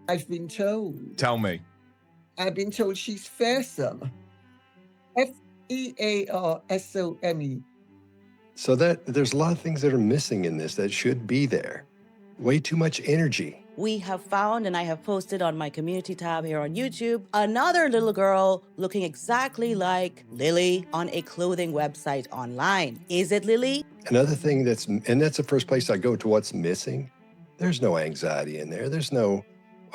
I've been told. Tell me. I've been told she's fearsome. Fearsome. So that there's a lot of things that are missing in this that should be there. Way too much energy. We have found, and I have posted on my community tab here on YouTube, another little girl looking exactly like Lily on a clothing website online. Is it Lily? Another thing that's the first place I go to what's missing. There's no anxiety in there. There's no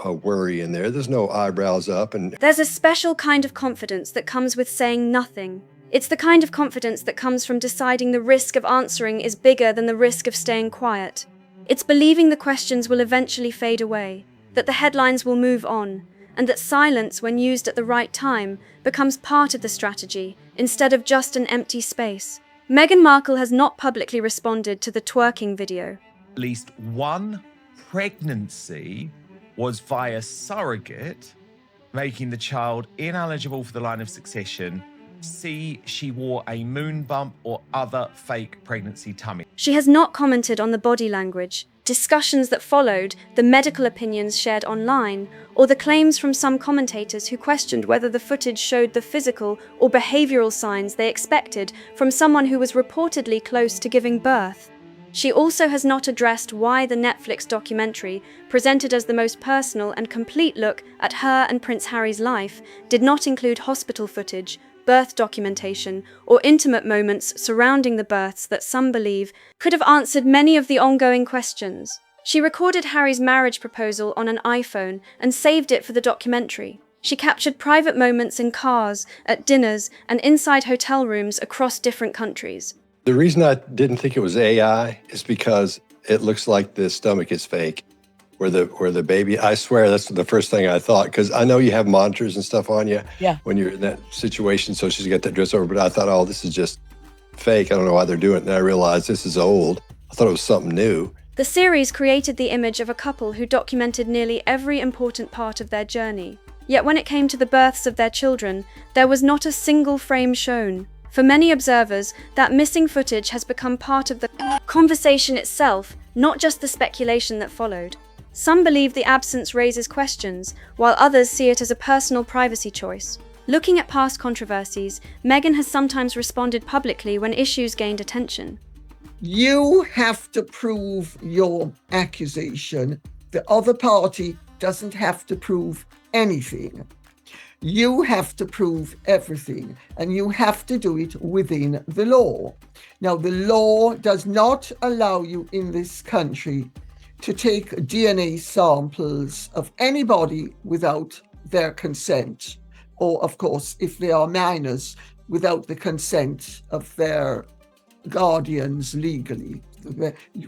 worry in there. There's no eyebrows up. And there's a special kind of confidence that comes with saying nothing. It's the kind of confidence that comes from deciding the risk of answering is bigger than the risk of staying quiet. It's believing the questions will eventually fade away, that the headlines will move on, and that silence, when used at the right time, becomes part of the strategy, instead of just an empty space. Meghan Markle has not publicly responded to the twerking video. At least one pregnancy was via surrogate, making the child ineligible for the line of succession. C, she wore a moon bump or other fake pregnancy tummy. She has not commented on the body language, discussions that followed, the medical opinions shared online, or the claims from some commentators who questioned whether the footage showed the physical or behavioral signs they expected from someone who was reportedly close to giving birth. She also has not addressed why the Netflix documentary, presented as the most personal and complete look at her and Prince Harry's life, did not include hospital footage, birth documentation, or intimate moments surrounding the births that some believe could have answered many of the ongoing questions. She recorded Harry's marriage proposal on an iPhone and saved it for the documentary. She captured private moments in cars, at dinners, and inside hotel rooms across different countries. The reason I didn't think it was AI is because it looks like the stomach is fake. Where the baby, I swear that's the first thing I thought, because I know you have monitors and stuff on you when you're in that situation, so she's got that dress over, but I thought, oh, this is just fake. I don't know why they're doing it, and I realized this is old. I thought it was something new. The series created the image of a couple who documented nearly every important part of their journey. Yet when it came to the births of their children, there was not a single frame shown. For many observers, that missing footage has become part of the conversation itself, not just the speculation that followed. Some believe the absence raises questions, while others see it as a personal privacy choice. Looking at past controversies, Meghan has sometimes responded publicly when issues gained attention. You have to prove your accusation. The other party doesn't have to prove anything. You have to prove everything, and you have to do it within the law. Now, the law does not allow you in this country to take DNA samples of anybody without their consent, or, of course, if they are minors, without the consent of their guardians legally,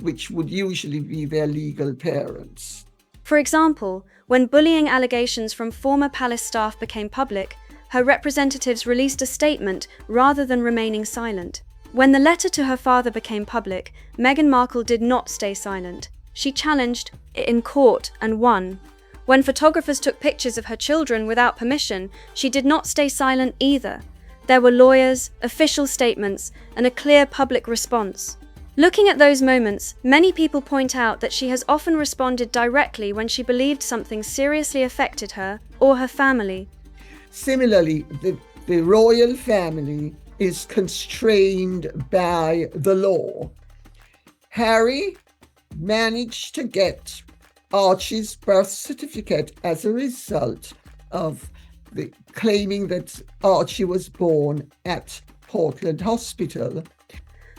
which would usually be their legal parents. For example, when bullying allegations from former palace staff became public, her representatives released a statement rather than remaining silent. When the letter to her father became public, Meghan Markle did not stay silent. She challenged in court and won. When photographers took pictures of her children without permission, she did not stay silent either. There were lawyers, official statements, and a clear public response. Looking at those moments, many people point out that she has often responded directly when she believed something seriously affected her or her family. Similarly, the royal family is constrained by the law. Harry managed to get Archie's birth certificate as a result of the claiming that Archie was born at Portland Hospital.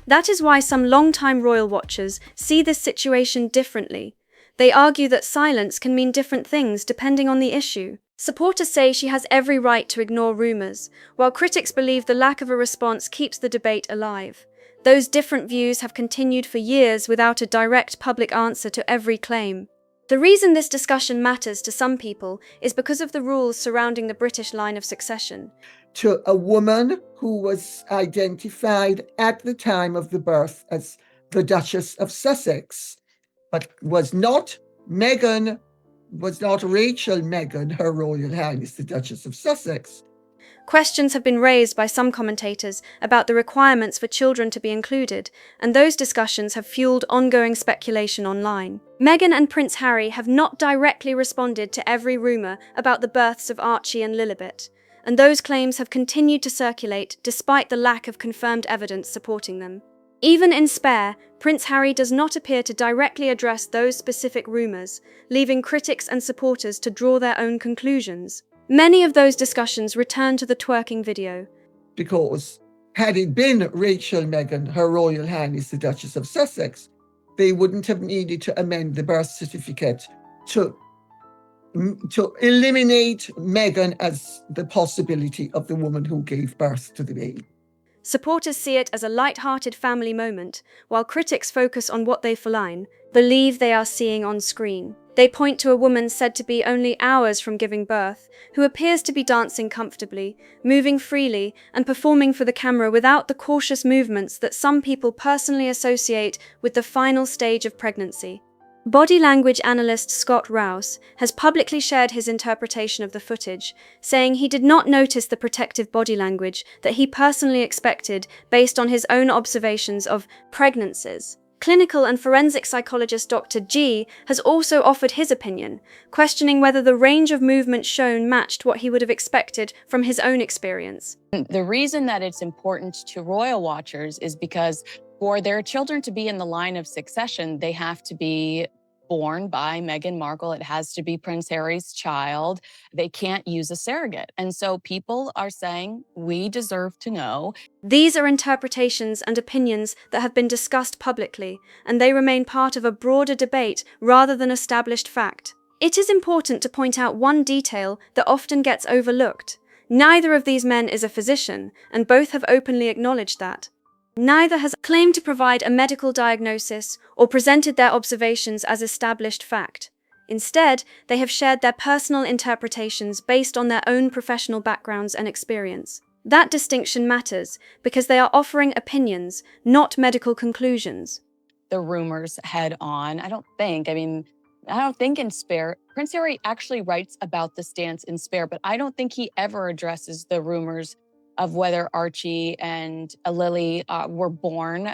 That is why some long-time royal watchers see this situation differently. They argue that silence can mean different things depending on the issue. Supporters say she has every right to ignore rumors, while critics believe the lack of a response keeps the debate alive. Those different views have continued for years without a direct public answer to every claim. The reason this discussion matters to some people is because of the rules surrounding the British line of succession. To a woman who was identified at the time of the birth as the Duchess of Sussex, but was not Rachel Meghan, Her Royal Highness the Duchess of Sussex. Questions have been raised by some commentators about the requirements for children to be included, and those discussions have fueled ongoing speculation online. Meghan and Prince Harry have not directly responded to every rumor about the births of Archie and Lilibet, and those claims have continued to circulate despite the lack of confirmed evidence supporting them. Even in Spare, Prince Harry does not appear to directly address those specific rumors, leaving critics and supporters to draw their own conclusions. Many of those discussions return to the twerking video. Because had it been Rachel Meghan, Her Royal Highness the Duchess of Sussex, they wouldn't have needed to amend the birth certificate to eliminate Meghan as the possibility of the woman who gave birth to the baby. Supporters see it as a light-hearted family moment, while critics focus on what they believe they are seeing on screen. They point to a woman said to be only hours from giving birth, who appears to be dancing comfortably, moving freely, and performing for the camera without the cautious movements that some people personally associate with the final stage of pregnancy. Body language analyst Scott Rouse has publicly shared his interpretation of the footage, saying he did not notice the protective body language that he personally expected based on his own observations of pregnancies. Clinical and forensic psychologist Dr. G has also offered his opinion, questioning whether the range of movement shown matched what he would have expected from his own experience. The reason that it's important to royal watchers is because for their children to be in the line of succession, they have to be born by Meghan Markle. It has to be Prince Harry's child. They can't use a surrogate. And so people are saying, we deserve to know. These are interpretations and opinions that have been discussed publicly, and they remain part of a broader debate rather than established fact. It is important to point out one detail that often gets overlooked. Neither of these men is a physician, and both have openly acknowledged that. Neither has claimed to provide a medical diagnosis or presented their observations as established fact. Instead, they have shared their personal interpretations based on their own professional backgrounds and experience. That distinction matters because they are offering opinions, not medical conclusions. The rumors head on. I don't think in Spare, Prince Harry actually writes about the stance in Spare, but I don't think he ever addresses the rumors of whether Archie and Lily were born,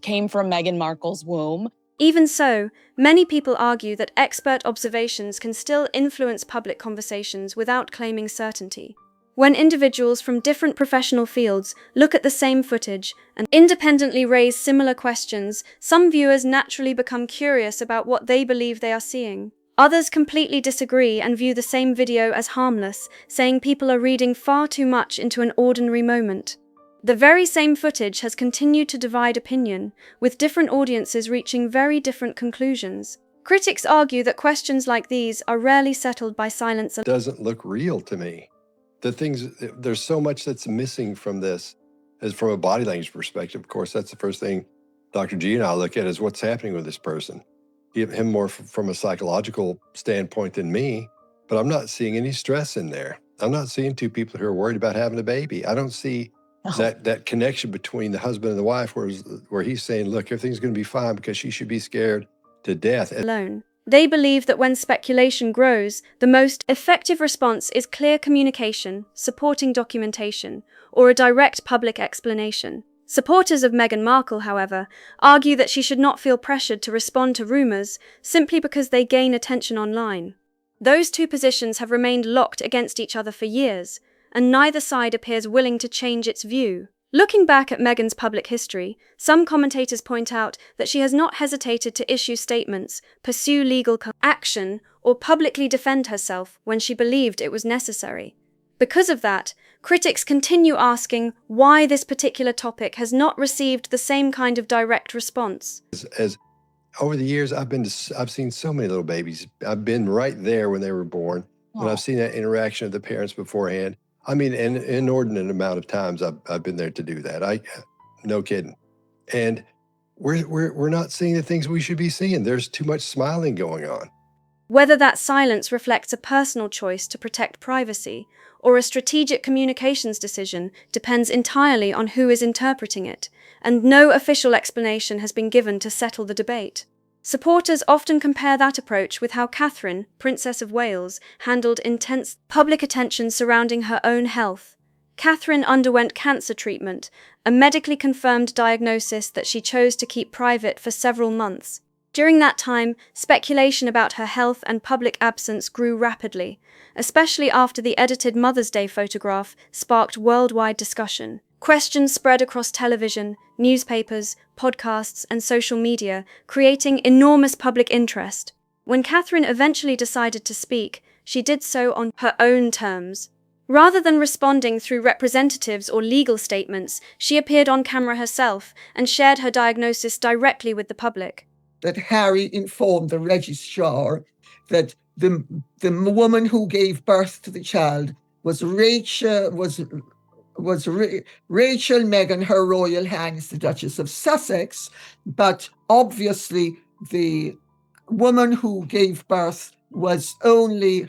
came from Meghan Markle's womb. Even so, many people argue that expert observations can still influence public conversations without claiming certainty. When individuals from different professional fields look at the same footage and independently raise similar questions, some viewers naturally become curious about what they believe they are seeing. Others completely disagree and view the same video as harmless, saying people are reading far too much into an ordinary moment. The very same footage has continued to divide opinion, with different audiences reaching very different conclusions. Critics argue that questions like these are rarely settled by silence. It doesn't look real to me. There's so much that's missing from this, as from a body language perspective. Of course, that's the first thing Dr. G and I look at is what's happening with this person. Him more from a psychological standpoint than me, but I'm not seeing any stress in there. I'm not seeing two people who are worried about having a baby. I don't see that connection between the husband and the wife where he's saying, look, everything's going to be fine because she should be scared to death. Alone. They believe that when speculation grows, the most effective response is clear communication, supporting documentation, or a direct public explanation. Supporters of Meghan Markle, however, argue that she should not feel pressured to respond to rumors simply because they gain attention online. Those two positions have remained locked against each other for years, and neither side appears willing to change its view. Looking back at Meghan's public history, some commentators point out that she has not hesitated to issue statements, pursue legal action, or publicly defend herself when she believed it was necessary. Because of that, critics continue asking why this particular topic has not received the same kind of direct response. As over the years, I've seen so many little babies. I've been right there when they were born, and I've seen that interaction of the parents beforehand. I mean, an inordinate amount of times I've been there to do that. No kidding. And we're not seeing the things we should be seeing. There's too much smiling going on. Whether that silence reflects a personal choice to protect privacy or a strategic communications decision depends entirely on who is interpreting it, and no official explanation has been given to settle the debate. Supporters often compare that approach with how Catherine, Princess of Wales, handled intense public attention surrounding her own health. Catherine underwent cancer treatment, a medically confirmed diagnosis that she chose to keep private for several months. During that time, speculation about her health and public absence grew rapidly, especially after the edited Mother's Day photograph sparked worldwide discussion. Questions spread across television, newspapers, podcasts, and social media, creating enormous public interest. When Catherine eventually decided to speak, she did so on her own terms. Rather than responding through representatives or legal statements, she appeared on camera herself and shared her diagnosis directly with the public. That Harry informed the registrar that the woman who gave birth to the child was Rachel Meghan, Her Royal Highness the Duchess of Sussex, but obviously the woman who gave birth was only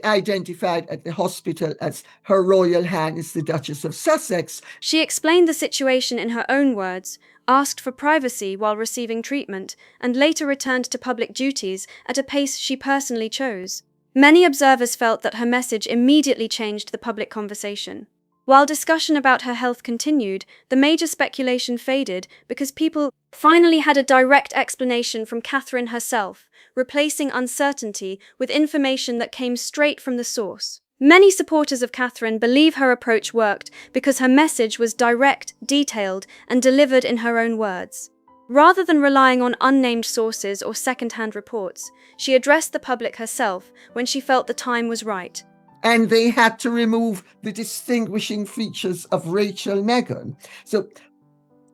identified at the hospital as Her Royal Highness the Duchess of Sussex. She explained the situation in her own words, asked for privacy while receiving treatment, and later returned to public duties at a pace she personally chose. Many observers felt that her message immediately changed the public conversation. While discussion about her health continued, the major speculation faded because people finally had a direct explanation from Catherine herself, replacing uncertainty with information that came straight from the source. Many supporters of Catherine believe her approach worked because her message was direct, detailed, and delivered in her own words. Rather than relying on unnamed sources or second-hand reports, she addressed the public herself when she felt the time was right. And they had to remove the distinguishing features of Rachel Meghan. So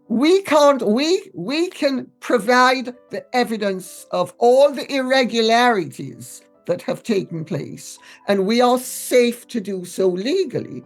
we can provide the evidence of all the irregularities that have taken place, and we are safe to do so legally.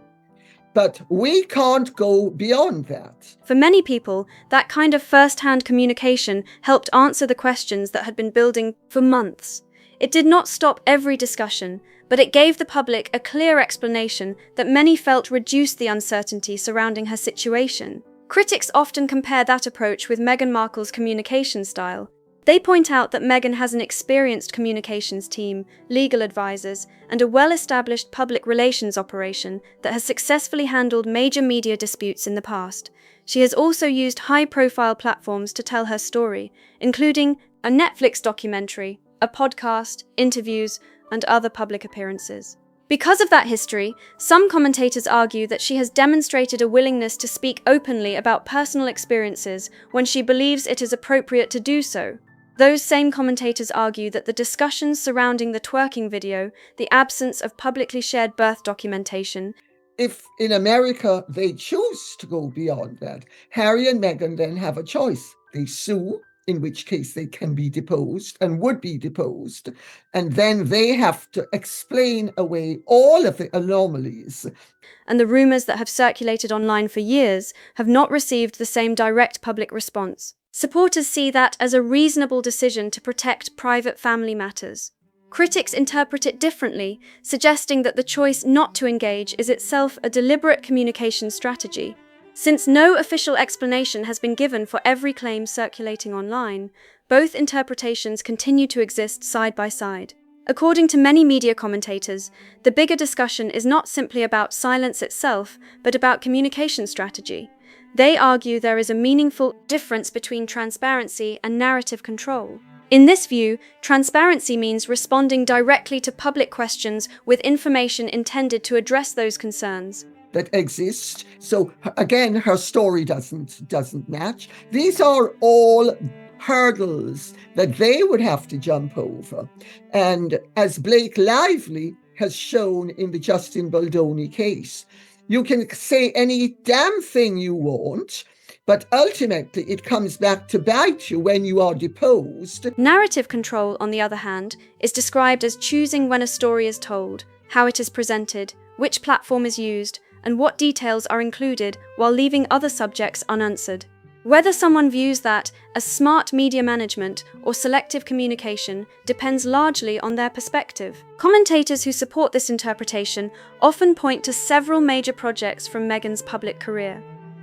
But we can't go beyond that. For many people, that kind of first-hand communication helped answer the questions that had been building for months. It did not stop every discussion, but it gave the public a clear explanation that many felt reduced the uncertainty surrounding her situation. Critics often compare that approach with Meghan Markle's communication style. They point out that Meghan has an experienced communications team, legal advisors, and a well-established public relations operation that has successfully handled major media disputes in the past. She has also used high-profile platforms to tell her story, including a Netflix documentary, a podcast, interviews, and other public appearances. Because of that history, some commentators argue that she has demonstrated a willingness to speak openly about personal experiences when she believes it is appropriate to do so. Those same commentators argue that the discussions surrounding the twerking video, the absence of publicly shared birth documentation, if in America they choose to go beyond that, Harry and Meghan then have a choice. They sue, in which case they can be deposed and would be deposed, and then they have to explain away all of the anomalies. And the rumors that have circulated online for years have not received the same direct public response. Supporters see that as a reasonable decision to protect private family matters. Critics interpret it differently, suggesting that the choice not to engage is itself a deliberate communication strategy. Since no official explanation has been given for every claim circulating online, both interpretations continue to exist side by side. According to many media commentators, the bigger discussion is not simply about silence itself, but about communication strategy. They argue there is a meaningful difference between transparency and narrative control. In this view, transparency means responding directly to public questions with information intended to address those concerns that exist. So again, her story doesn't match. These are all hurdles that they would have to jump over. And as Blake Lively has shown in the Justin Baldoni case, you can say any damn thing you want, but ultimately it comes back to bite you when you are deposed. Narrative control, on the other hand, is described as choosing when a story is told, how it is presented, which platform is used, and what details are included while leaving other subjects unanswered. Whether someone views that as smart media management or selective communication depends largely on their perspective. Commentators who support this interpretation often point to several major projects from Meghan's public career.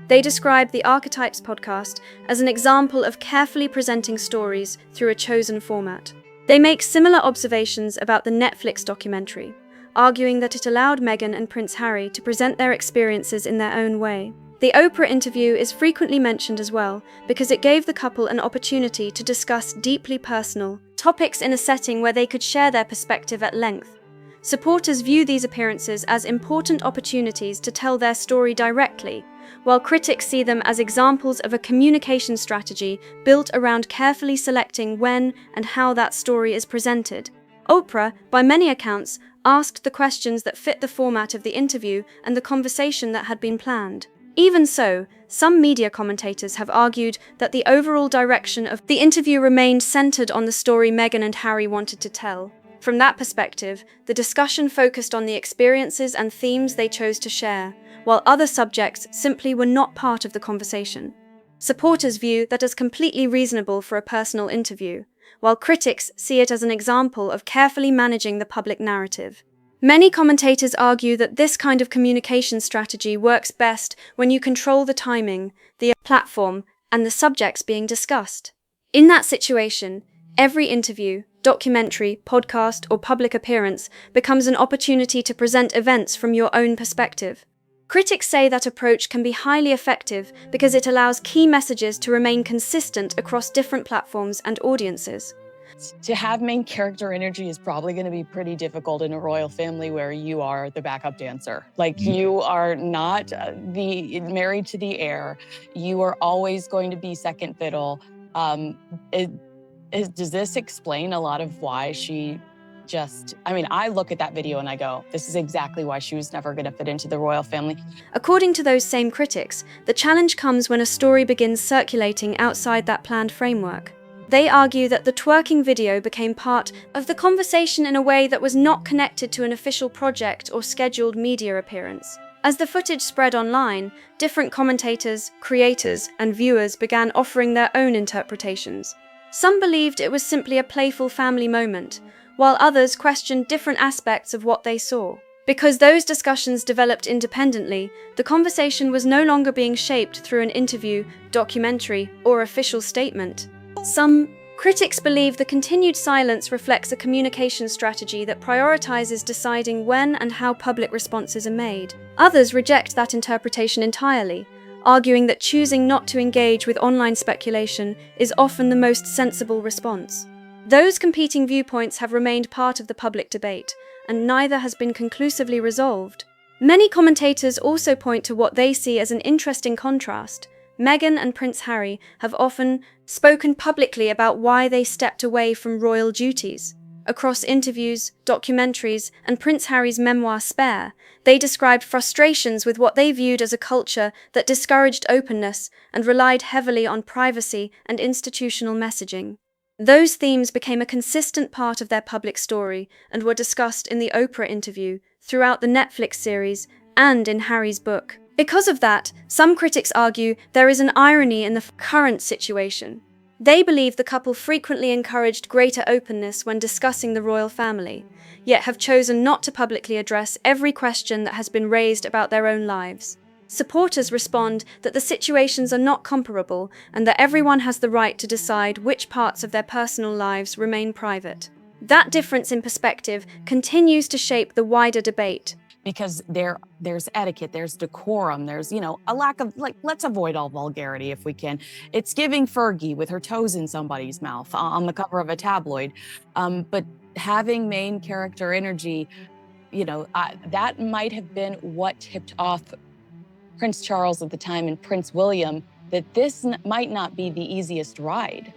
They describe the Archetypes podcast as an example of carefully presenting stories through a chosen format. They make similar observations about the Netflix documentary, arguing that it allowed Meghan and Prince Harry to present their experiences in their own way. The Oprah interview is frequently mentioned as well because it gave the couple an opportunity to discuss deeply personal topics in a setting where they could share their perspective at length. Supporters view these appearances as important opportunities to tell their story directly, while critics see them as examples of a communication strategy built around carefully selecting when and how that story is presented. Oprah, by many accounts, asked the questions that fit the format of the interview and the conversation that had been planned. Even so, some media commentators have argued that the overall direction of the interview remained centered on the story Meghan and Harry wanted to tell. From that perspective, the discussion focused on the experiences and themes they chose to share, while other subjects simply were not part of the conversation. Supporters view that as completely reasonable for a personal interview, while critics see it as an example of carefully managing the public narrative. Many commentators argue that this kind of communication strategy works best when you control the timing, the platform, and the subjects being discussed. In that situation, every interview, documentary, podcast, or public appearance becomes an opportunity to present events from your own perspective. Critics say that approach can be highly effective because it allows key messages to remain consistent across different platforms and audiences. To have main character energy is probably going to be pretty difficult in a royal family where you are the backup dancer. Like, you are not married to the heir. You are always going to be second fiddle. Does this explain a lot of why she I look at that video and I go, this is exactly why she was never going to fit into the royal family. According to those same critics, the challenge comes when a story begins circulating outside that planned framework. They argue that the twerking video became part of the conversation in a way that was not connected to an official project or scheduled media appearance. As the footage spread online, different commentators, creators, and viewers began offering their own interpretations. Some believed it was simply a playful family moment, while others questioned different aspects of what they saw. Because those discussions developed independently, the conversation was no longer being shaped through an interview, documentary, or official statement. Some critics believe the continued silence reflects a communication strategy that prioritizes deciding when and how public responses are made. Others reject that interpretation entirely, arguing that choosing not to engage with online speculation is often the most sensible response. Those competing viewpoints have remained part of the public debate, and neither has been conclusively resolved. Many commentators also point to what they see as an interesting contrast. Meghan and Prince Harry have often spoken publicly about why they stepped away from royal duties. Across interviews, documentaries, and Prince Harry's memoir Spare, they described frustrations with what they viewed as a culture that discouraged openness and relied heavily on privacy and institutional messaging. Those themes became a consistent part of their public story and were discussed in the Oprah interview, throughout the Netflix series, and in Harry's book. Because of that, some critics argue there is an irony in the current situation. They believe the couple frequently encouraged greater openness when discussing the royal family, yet have chosen not to publicly address every question that has been raised about their own lives. Supporters respond that the situations are not comparable and that everyone has the right to decide which parts of their personal lives remain private. That difference in perspective continues to shape the wider debate. Because there's etiquette, there's decorum, there's, a lack of, let's avoid all vulgarity if we can. It's giving Fergie with her toes in somebody's mouth on the cover of a tabloid. But having main character energy, that might have been what tipped off Prince Charles at the time and Prince William, that this might not be the easiest ride.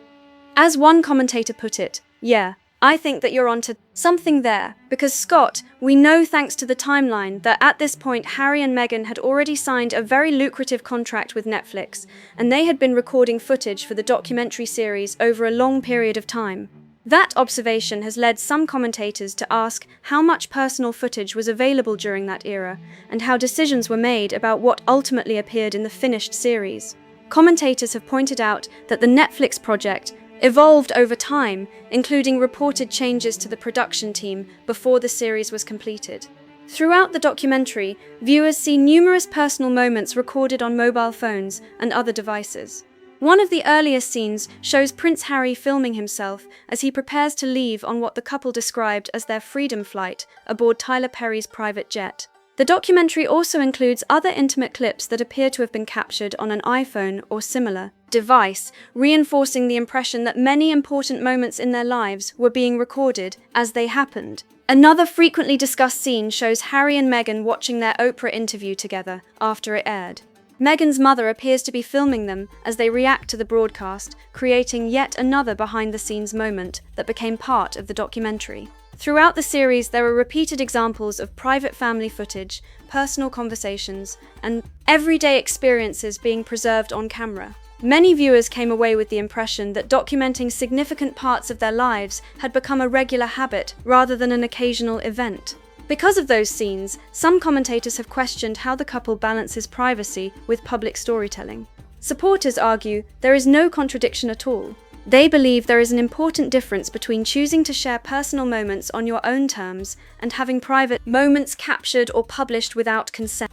As one commentator put it, yeah, I think that you're onto something there, because Scott, we know thanks to the timeline that at this point Harry and Meghan had already signed a very lucrative contract with Netflix, and they had been recording footage for the documentary series over a long period of time. That observation has led some commentators to ask how much personal footage was available during that era, and how decisions were made about what ultimately appeared in the finished series. Commentators have pointed out that the Netflix project evolved over time, including reported changes to the production team before the series was completed. Throughout the documentary, viewers see numerous personal moments recorded on mobile phones and other devices. One of the earliest scenes shows Prince Harry filming himself as he prepares to leave on what the couple described as their freedom flight aboard Tyler Perry's private jet. The documentary also includes other intimate clips that appear to have been captured on an iPhone or similar device, reinforcing the impression that many important moments in their lives were being recorded as they happened. Another frequently discussed scene shows Harry and Meghan watching their Oprah interview together after it aired. Meghan's mother appears to be filming them as they react to the broadcast, creating yet another behind-the-scenes moment that became part of the documentary. Throughout the series, there are repeated examples of private family footage, personal conversations, and everyday experiences being preserved on camera. Many viewers came away with the impression that documenting significant parts of their lives had become a regular habit rather than an occasional event. Because of those scenes, some commentators have questioned how the couple balances privacy with public storytelling. Supporters argue there is no contradiction at all. They believe there is an important difference between choosing to share personal moments on your own terms and having private moments captured or published without consent.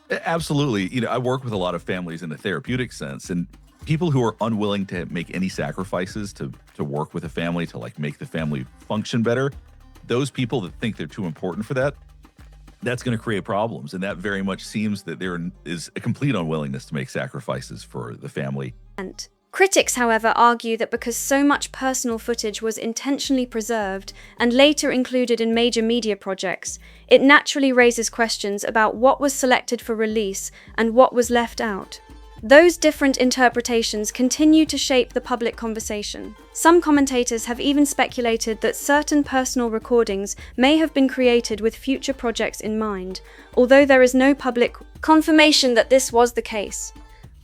Absolutely. I work with a lot of families in a therapeutic sense, and people who are unwilling to make any sacrifices to work with a family, to make the family function better. Those people that think they're too important for that, that's going to create problems. And that very much seems that there is a complete unwillingness to make sacrifices for the family. Critics, however, argue that because so much personal footage was intentionally preserved and later included in major media projects, it naturally raises questions about what was selected for release and what was left out. Those different interpretations continue to shape the public conversation. Some commentators have even speculated that certain personal recordings may have been created with future projects in mind, although there is no public confirmation that this was the case.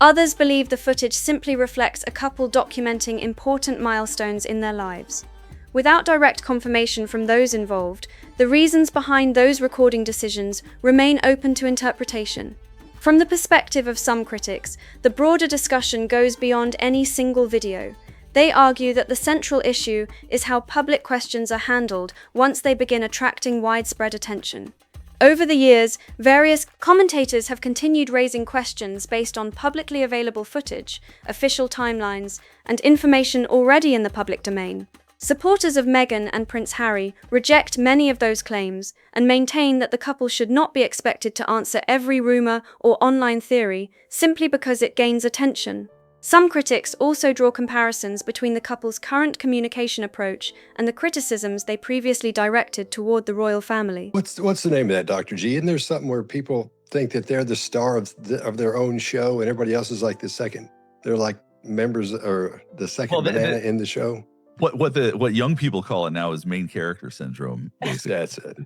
Others believe the footage simply reflects a couple documenting important milestones in their lives. Without direct confirmation from those involved, the reasons behind those recording decisions remain open to interpretation. From the perspective of some critics, the broader discussion goes beyond any single video. They argue that the central issue is how public questions are handled once they begin attracting widespread attention. Over the years, various commentators have continued raising questions based on publicly available footage, official timelines, and information already in the public domain. Supporters of Meghan and Prince Harry reject many of those claims and maintain that the couple should not be expected to answer every rumor or online theory simply because it gains attention. Some critics also draw comparisons between the couple's current communication approach and the criticisms they previously directed toward the royal family. What's the name of that, Dr. G? Isn't there something where people think that they're the star of their own show and everybody else is like the second? They're like members or the second banana in the show? What young people call it now is main character syndrome, basically. That's it.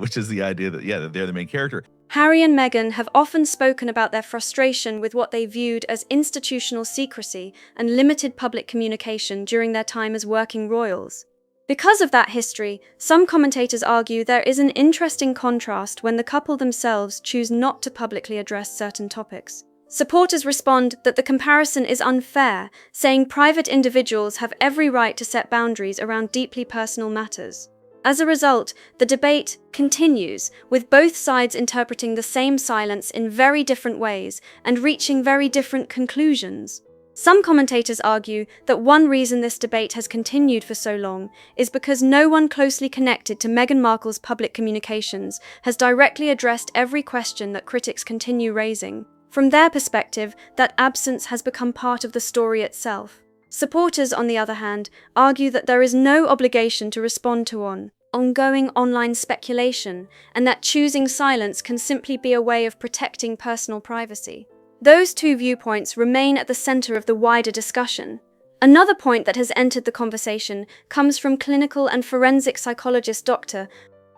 Which is the idea that they're the main character. Harry and Meghan have often spoken about their frustration with what they viewed as institutional secrecy and limited public communication during their time as working royals. Because of that history, some commentators argue there is an interesting contrast when the couple themselves choose not to publicly address certain topics. Supporters respond that the comparison is unfair, saying private individuals have every right to set boundaries around deeply personal matters. As a result, the debate continues, with both sides interpreting the same silence in very different ways and reaching very different conclusions. Some commentators argue that one reason this debate has continued for so long is because no one closely connected to Meghan Markle's public communications has directly addressed every question that critics continue raising. From their perspective, that absence has become part of the story itself. Supporters, on the other hand, argue that there is no obligation to respond to ongoing online speculation, and that choosing silence can simply be a way of protecting personal privacy. Those two viewpoints remain at the center of the wider discussion. Another point that has entered the conversation comes from clinical and forensic psychologist Dr.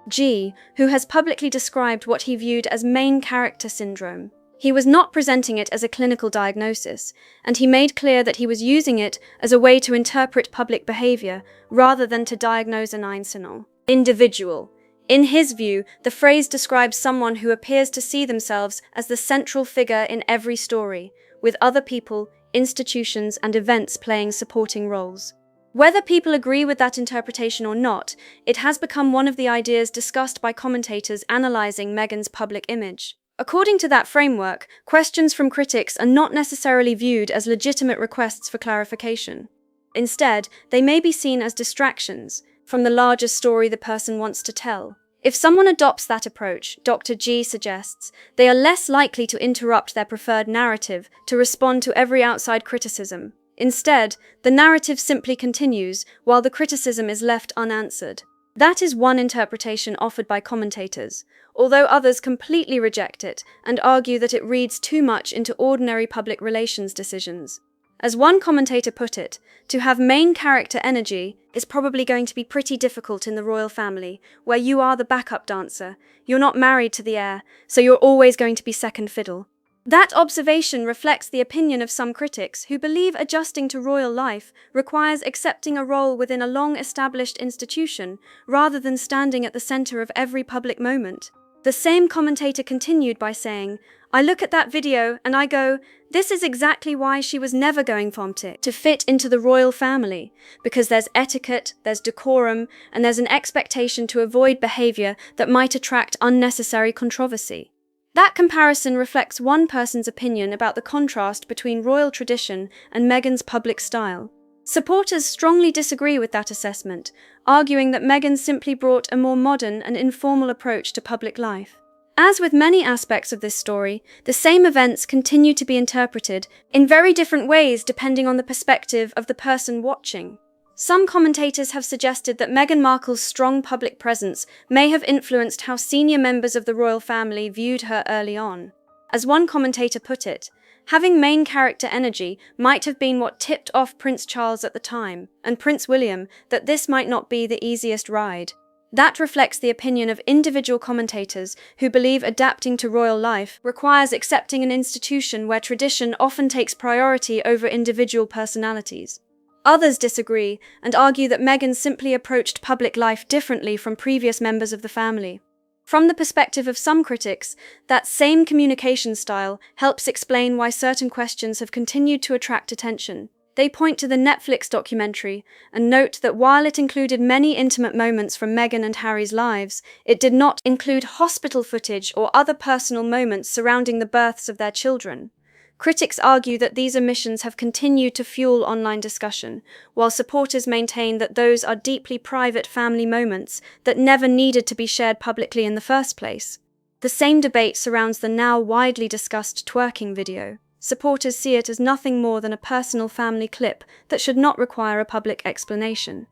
G, who has publicly described what he viewed as main character syndrome. He was not presenting it as a clinical diagnosis, and he made clear that he was using it as a way to interpret public behavior rather than to diagnose an einzelner individual. In his view, the phrase describes someone who appears to see themselves as the central figure in every story, with other people, institutions, and events playing supporting roles. Whether people agree with that interpretation or not, it has become one of the ideas discussed by commentators analyzing Meghan's public image. According to that framework, questions from critics are not necessarily viewed as legitimate requests for clarification. Instead, they may be seen as distractions from the larger story the person wants to tell. If someone adopts that approach, Dr. G suggests, they are less likely to interrupt their preferred narrative to respond to every outside criticism. Instead, the narrative simply continues while the criticism is left unanswered. That is one interpretation offered by commentators, although others completely reject it and argue that it reads too much into ordinary public relations decisions. As one commentator put it, to have main character energy is probably going to be pretty difficult in the royal family, where you are the backup dancer, you're not married to the heir, so you're always going to be second fiddle. That observation reflects the opinion of some critics who believe adjusting to royal life requires accepting a role within a long-established institution rather than standing at the center of every public moment. The same commentator continued by saying, "I look at that video and I go, this is exactly why she was never going to fit into the royal family, because there's etiquette, there's decorum, and there's an expectation to avoid behavior that might attract unnecessary controversy." That comparison reflects one person's opinion about the contrast between royal tradition and Meghan's public style. Supporters strongly disagree with that assessment, arguing that Meghan simply brought a more modern and informal approach to public life. As with many aspects of this story, the same events continue to be interpreted in very different ways depending on the perspective of the person watching. Some commentators have suggested that Meghan Markle's strong public presence may have influenced how senior members of the royal family viewed her early on. As one commentator put it, having main character energy might have been what tipped off Prince Charles at the time, and Prince William, that this might not be the easiest ride. That reflects the opinion of individual commentators who believe adapting to royal life requires accepting an institution where tradition often takes priority over individual personalities. Others disagree and argue that Meghan simply approached public life differently from previous members of the family. From the perspective of some critics, that same communication style helps explain why certain questions have continued to attract attention. They point to the Netflix documentary and note that while it included many intimate moments from Meghan and Harry's lives, it did not include hospital footage or other personal moments surrounding the births of their children. Critics argue that these omissions have continued to fuel online discussion, while supporters maintain that those are deeply private family moments that never needed to be shared publicly in the first place. The same debate surrounds the now widely discussed twerking video. Supporters see it as nothing more than a personal family clip that should not require a public explanation.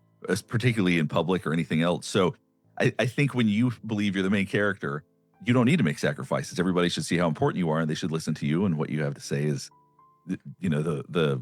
Particularly in public or anything else. So I think when you believe you're the main character, you don't need to make sacrifices. Everybody should see how important you are, and they should listen to you. And what you have to say is, the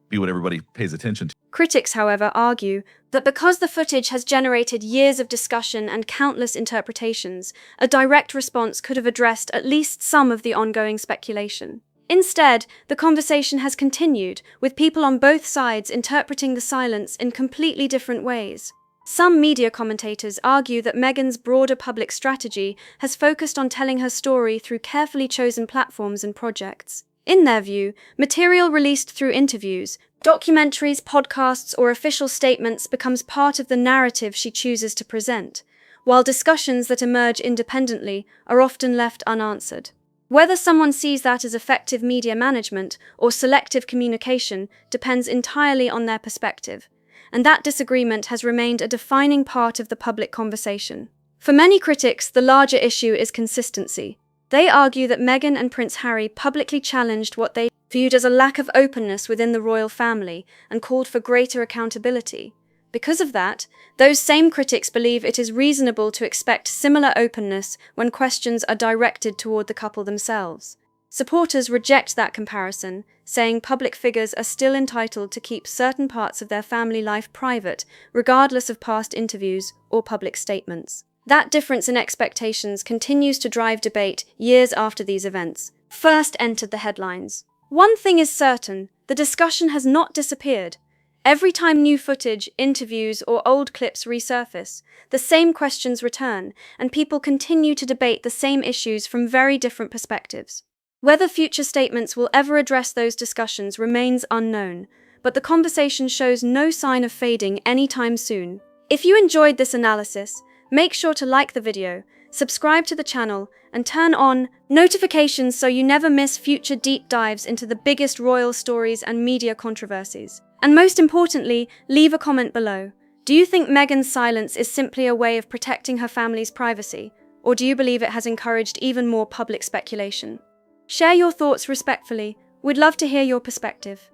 be what everybody pays attention to. Critics, however, argue that because the footage has generated years of discussion and countless interpretations, a direct response could have addressed at least some of the ongoing speculation. Instead, the conversation has continued, with people on both sides interpreting the silence in completely different ways. Some media commentators argue that Meghan's broader public strategy has focused on telling her story through carefully chosen platforms and projects. In their view, material released through interviews, documentaries, podcasts, or official statements becomes part of the narrative she chooses to present, while discussions that emerge independently are often left unanswered. Whether someone sees that as effective media management or selective communication depends entirely on their perspective, and that disagreement has remained a defining part of the public conversation. For many critics, the larger issue is consistency. They argue that Meghan and Prince Harry publicly challenged what they viewed as a lack of openness within the royal family and called for greater accountability. Because of that, those same critics believe it is reasonable to expect similar openness when questions are directed toward the couple themselves. Supporters reject that comparison, saying public figures are still entitled to keep certain parts of their family life private, regardless of past interviews or public statements. That difference in expectations continues to drive debate years after these events first entered the headlines. One thing is certain, the discussion has not disappeared. Every time new footage, interviews, or old clips resurface, the same questions return, and people continue to debate the same issues from very different perspectives. Whether future statements will ever address those discussions remains unknown, but the conversation shows no sign of fading anytime soon. If you enjoyed this analysis, make sure to like the video, subscribe to the channel, and turn on notifications so you never miss future deep dives into the biggest royal stories and media controversies. And most importantly, leave a comment below. Do you think Meghan's silence is simply a way of protecting her family's privacy, or do you believe it has encouraged even more public speculation? Share your thoughts respectfully. We'd love to hear your perspective.